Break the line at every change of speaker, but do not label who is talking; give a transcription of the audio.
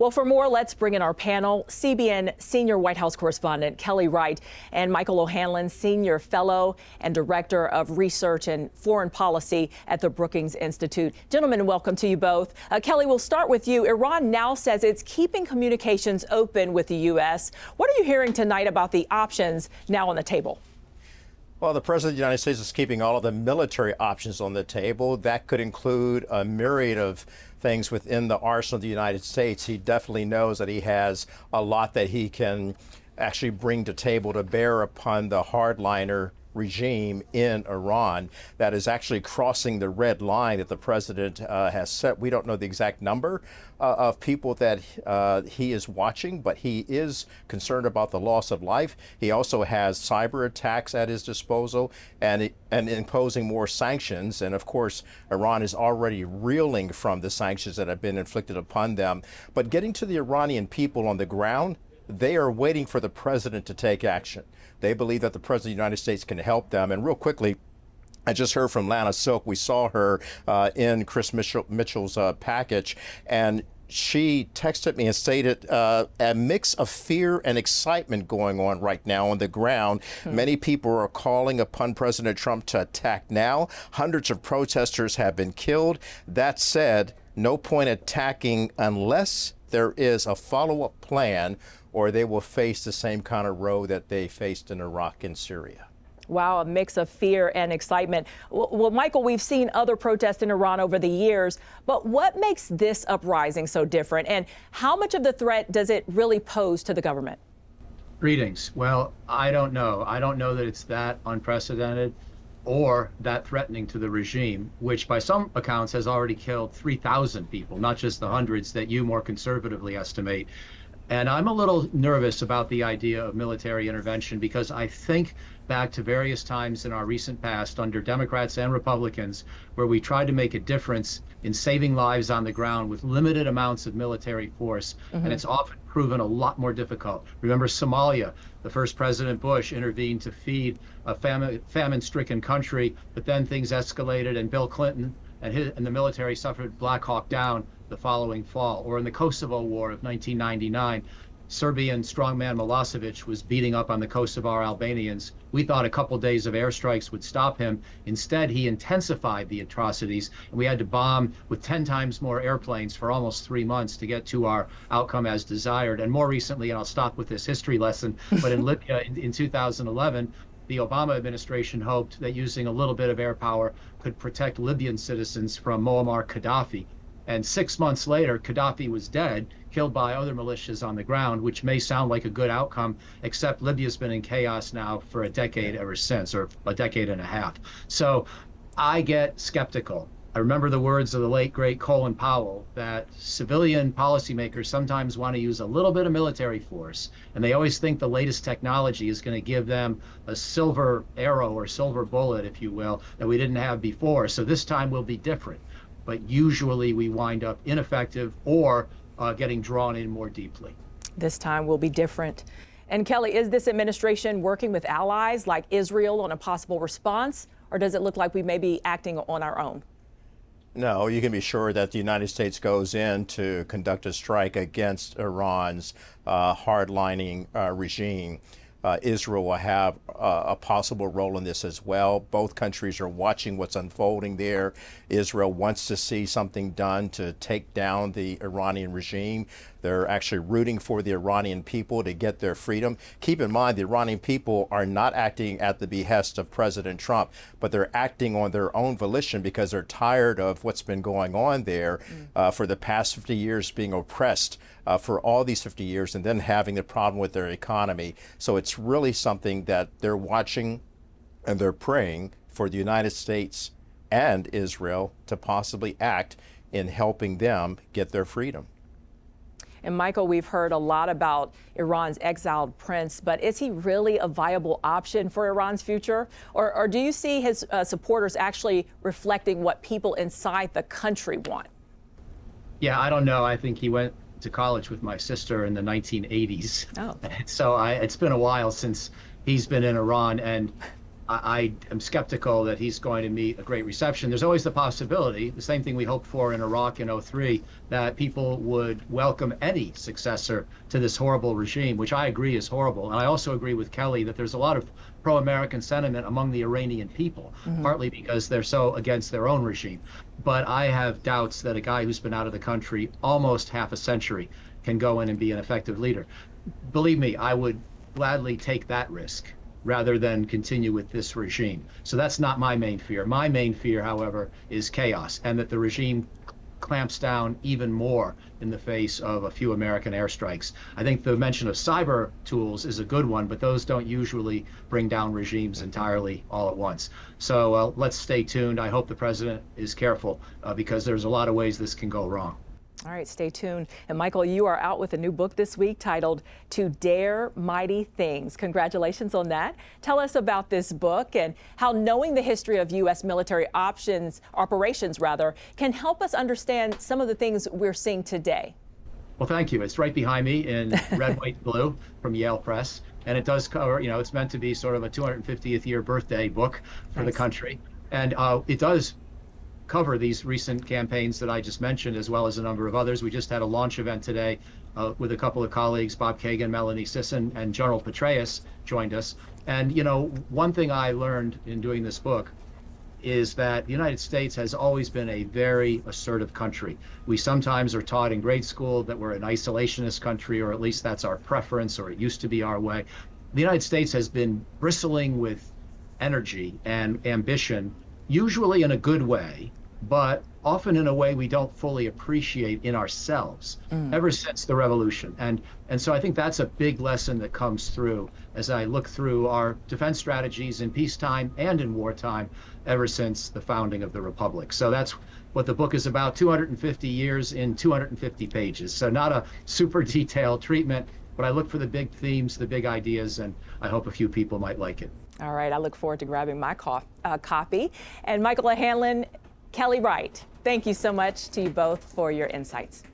Well, for more, let's bring in our panel, CBN Senior White House Correspondent Kelly Wright and Michael O'Hanlon, Senior Fellow and Director of Research and Foreign Policy at the Brookings Institute. Gentlemen, welcome to you both. Kelly, we'll start with you. Iran now says it's keeping communications open with the U.S. What are you hearing tonight about the options now on the table?
Well, the President of the United States is keeping all of the military options on the table. That could include a myriad of things within the arsenal of the United States. He definitely knows that he has a lot that he can actually bring to table to bear upon the hardliner regime in Iran that is actually crossing the red line that the president has set. We don't know the exact number of people that he is watching, but he is concerned about the loss of life. He also has cyber attacks at his disposal and imposing more sanctions. And of course, Iran is already reeling from the sanctions that have been inflicted upon them. But getting to the Iranian people on the ground, they are waiting for the president to take action. They believe that the president of the United States can help them. And real quickly, I just heard from Lana Silk. We saw her in Chris Mitchell's package, and she texted me and stated a mix of fear and excitement going on right now on the ground. Many people are calling upon President Trump to attack now. Hundreds of protesters have been killed. That said, no point attacking unless there is a follow-up plan, or they will face the same kind of road that they faced in Iraq and Syria.
Wow, a mix of fear and excitement. Well, Michael, we've seen other protests in Iran over the years, but what makes this uprising so different, and how much of the threat does it really pose to the government?
Greetings. Well, I don't know. I don't know that it's that unprecedented or that threatening to the regime, which by some accounts has already killed 3,000 people, not just the hundreds that you more conservatively estimate. And I'm a little nervous about the idea of military intervention because I think back to various times in our recent past under Democrats and Republicans where we tried to make a difference in saving lives on the ground with limited amounts of military force. And it's often proven a lot more difficult. Remember Somalia, the first President Bush intervened to feed a famine-stricken country, but then things escalated and Bill Clinton and the military suffered Black Hawk Down the following fall. Or in the Kosovo War of 1999, Serbian strongman Milosevic was beating up on the Kosovar Albanians. We thought a couple days of airstrikes would stop him. Instead, he intensified the atrocities, and we had to bomb with 10 times more airplanes for almost 3 months to get to our outcome as desired. And more recently, and I'll stop with this history lesson, but in Libya in 2011, the Obama administration hoped that using a little bit of air power could protect Libyan citizens from Muammar Gaddafi. And 6 months later, Gaddafi was dead, killed by other militias on the ground, which may sound like a good outcome, except Libya's been in chaos now for a decade ever since, or a decade and a half. So I get skeptical. I remember the words of the late, great Colin Powell, that civilian policymakers sometimes want to use a little bit of military force, and they always think the latest technology is going to give them a silver arrow or silver bullet, if you will, that we didn't have before. So this time will be different. But usually we wind up ineffective or getting drawn in more deeply.
This time will be different. And Kelly, is this administration working with allies like Israel on a possible response, or does it look like we may be acting on our own?
No, you can be sure that the United States goes in to conduct a strike against Iran's hardlining regime. Israel will have a possible role in this as well. Both countries are watching what's unfolding there. Israel wants to see something done to take down the Iranian regime. They're actually rooting for the Iranian people to get their freedom. Keep in mind, the Iranian people are not acting at the behest of President Trump, but they're acting on their own volition because they're tired of what's been going on there for the past 50 years, being oppressed for all these 50 years, and then having the problem with their economy. So it's really something that they're watching, and they're praying for the United States and Israel to possibly act in helping them get their freedom.
And Michael, we've heard a lot about Iran's exiled prince, but is he really a viable option for Iran's future? Or do you see his supporters actually reflecting what people inside the country want?
Yeah, I don't know. I think he went to college with my sister in the 1980s.
Oh.
So it's been a while since he's been in Iran, and I am skeptical that he's going to meet a great reception. There's always the possibility, the same thing we hoped for in Iraq in '03, that people would welcome any successor to this horrible regime, which I agree is horrible. And I also agree with Kelly that there's a lot of pro-American sentiment among the Iranian people, partly because they're so against their own regime. But I have doubts that a guy who's been out of the country almost half a century can go in and be an effective leader. Believe me, I would gladly take that risk rather than continue with this regime. So that's not my main fear. My main fear, however, is chaos, and that the regime clamps down even more in the face of a few American airstrikes. I think the mention of cyber tools is a good one, but those don't usually bring down regimes entirely all at once. So let's stay tuned. I hope the president is careful because there's a lot of ways this can go wrong.
All right, stay tuned. And Michael, you are out with a new book this week titled To Dare Mighty Things. Congratulations on that. Tell us about this book and how knowing the history of U.S. military operations, can help us understand some of the things we're seeing today.
Well, thank you. It's right behind me in red, white, blue from Yale Press. And it does cover, it's meant to be sort of a 250th year birthday book for the country. And it does cover these recent campaigns that I just mentioned, as well as a number of others. We just had a launch event today with a couple of colleagues, Bob Kagan, Melanie Sisson, and General Petraeus joined us. And, one thing I learned in doing this book is that the United States has always been a very assertive country. We sometimes are taught in grade school that we're an isolationist country, or at least that's our preference, or it used to be our way. The United States has been bristling with energy and ambition, usually in a good way, but often in a way we don't fully appreciate in ourselves ever since the revolution. And so I think that's a big lesson that comes through as I look through our defense strategies in peacetime and in wartime ever since the founding of the Republic. So that's what the book is about, 250 years in 250 pages. So not a super detailed treatment, but I look for the big themes, the big ideas, and I hope a few people might like it.
All right, I look forward to grabbing my copy. And Michael O'Hanlon, Kelly Wright, thank you so much to you both for your insights.